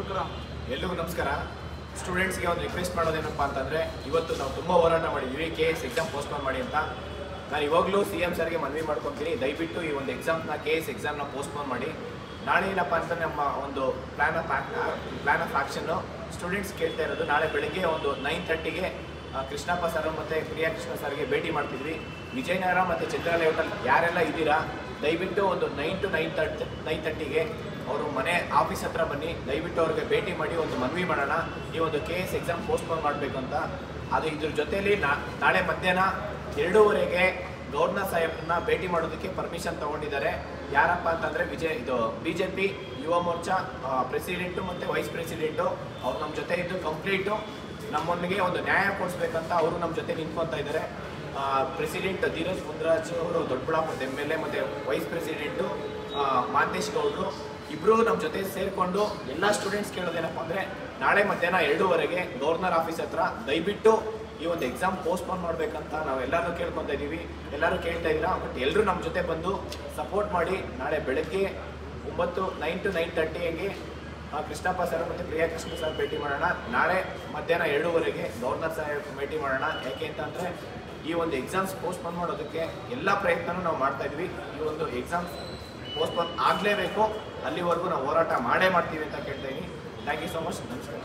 ಎಲ್ರಿಗೂ ನಮಸ್ಕಾರ. ಸ್ಟೂಡೆಂಟ್ಸ್ಗೆ ಒಂದು ರಿಕ್ವೆಸ್ಟ್ ಮಾಡೋದೇನಪ್ಪ ಅಂತಂದರೆ, ಇವತ್ತು ನಾವು ತುಂಬ ಹೋರಾಟ ಮಾಡಿದ್ದೀವಿ KS ಎಕ್ಸಾಮ್ ಪೋಸ್ಟ್ಪೋನ್ ಮಾಡಿ ಅಂತ. ನಾನು ಇವಾಗಲೂ CM ಸರ್ಗೆ ಮನವಿ ಮಾಡ್ಕೊತೀನಿ, ದಯವಿಟ್ಟು ಈ ಒಂದು ಎಕ್ಸಾಮ್ನ KS ಎಕ್ಸಾಮ್ನ ಪೋಸ್ಟ್ಪೋನ್ ಮಾಡಿ. ನಾಳೆ ಏನಪ್ಪ ಅಂತ ನಮ್ಮ ಒಂದು ಪ್ಲ್ಯಾನ್ ಆಫ್ ಆ್ಯಕ್ಷನ್ನು ಸ್ಟೂಡೆಂಟ್ಸ್ ಕೇಳ್ತಾ ಇರೋದು, ನಾಳೆ ಬೆಳಗ್ಗೆ ಒಂದು 9:30ಗೆ ಕೃಷ್ಣಪ್ಪ ಸರ್ ಮತ್ತು ಪ್ರಿಯಾಕೃಷ್ಣ ಸರ್ಗೆ ಭೇಟಿ ಮಾಡ್ತಿದ್ವಿ. ವಿಜಯನಗರ ಮತ್ತು ಚಂದ್ರ ಲೇಔಟಲ್ಲಿ ಯಾರೆಲ್ಲ ಇದ್ದೀರಾ, ದಯವಿಟ್ಟು ಒಂದು 9 to 9:30ಗೆ ಅವರು ಮನೆ ಆಫೀಸ್ ಹತ್ರ ಬನ್ನಿ. ದಯವಿಟ್ಟು ಅವ್ರಿಗೆ ಭೇಟಿ ಮಾಡಿ ಒಂದು ಮನವಿ ಮಾಡೋಣ, ಈ ಒಂದು KS ಎಕ್ಸಾಮ್ ಪೋಸ್ಟ್ಪೋನ್ ಮಾಡಬೇಕು ಅಂತ. ಅದು ಇದ್ರ ಜೊತೆಯಲ್ಲಿ ನಾಳೆ ಮಧ್ಯಾಹ್ನ 2:15ಗೆ ಗವರ್ನರ್ ಸಾಹೇಬ್ರನ್ನ ಭೇಟಿ ಮಾಡೋದಕ್ಕೆ ಪರ್ಮಿಷನ್ ತೊಗೊಂಡಿದ್ದಾರೆ. ಯಾರಪ್ಪ ಅಂತಂದರೆ BJP ಯುವ ಮೋರ್ಚಾ ಪ್ರೆಸಿಡೆಂಟು ಮತ್ತು ವೈಸ್ ಪ್ರೆಸಿಡೆಂಟು ಅವ್ರು ನಮ್ಮ ಜೊತೆ ಇದ್ದು ಕಂಪ್ಲೀಟು ನಮ್ಮೊಂದಿಗೆ ಒಂದು ನ್ಯಾಯ ಕೊಡಿಸ್ಬೇಕಂತ ಅವರು ನಮ್ಮ ಜೊತೆ ನಿಂತ್ಕೊತಾ ಇದ್ದಾರೆ. ಪ್ರೆಸಿಡೆಂಟ್ ಧೀರಜ್ ಮುನ್ರಾಜ್ ಅವರು ದೊಡ್ಡಬಳ್ಳಾಪುರದ MLA ಮತ್ತು ವೈಸ್ ಪ್ರೆಸಿಡೆಂಟು ಮಾಂತೇಶ್ ಗೌಡರು ಇಬ್ಬರು ನಮ್ಮ ಜೊತೆ ಸೇರಿಕೊಂಡು ಎಲ್ಲ ಸ್ಟೂಡೆಂಟ್ಸ್ ಕೇಳೋದೇನಪ್ಪ ಅಂದರೆ, ನಾಳೆ ಮಧ್ಯಾಹ್ನ 2:15ಗೆ ಗವರ್ನರ್ ಆಫೀಸ್ ಹತ್ರ ದಯವಿಟ್ಟು ಈ ಒಂದು ಎಕ್ಸಾಮ್ ಪೋಸ್ಟ್ಪೋನ್ ಮಾಡಬೇಕಂತ ನಾವೆಲ್ಲರೂ ಕೇಳ್ಕೊತಾ ಇದ್ದೀವಿ. ಎಲ್ಲರೂ ಕೇಳ್ತಾ ಇದ್ದೀರಾ, ಬಟ್ ಎಲ್ಲರೂ ನಮ್ಮ ಜೊತೆ ಬಂದು ಸಪೋರ್ಟ್ ಮಾಡಿ. ನಾಳೆ ಬೆಳಗ್ಗೆ 9 to 9:30ಗೆ ಕೃಷ್ಣಪ್ಪ ಸರ್ ಮತ್ತು ಪ್ರಿಯಾಕೃಷ್ಣ ಸರ್ ಭೇಟಿ ಮಾಡೋಣ. ನಾಳೆ ಮಧ್ಯಾಹ್ನ 2:15ಗೆ ಗವರ್ನರ್ ಸಾಹೇಬ್ ಭೇಟಿ ಮಾಡೋಣ. ಯಾಕೆ ಅಂತಂದರೆ, ಈ ಒಂದು ಎಕ್ಸಾಮ್ಸ್ ಪೋಸ್ಟ್ಪೋನ್ ಮಾಡೋದಕ್ಕೆ ಎಲ್ಲ ಪ್ರಯತ್ನನೂ ನಾವು ಮಾಡ್ತಾ ಇದ್ವಿ. ಈ ಒಂದು ಎಕ್ಸಾಮ್ಸ್ ಪೋಸ್ಟ್ಪೋನ್ ಆಗಲೇಬೇಕು, ಅಲ್ಲಿವರೆಗೂ ನಾವು ಹೋರಾಟ ಮಾಡೇ ಮಾಡ್ತೀವಿ ಅಂತ ಕೇಳ್ತಾ ಇದ್ದೀನಿ. Thank you so much. ನಮಸ್ಕಾರ.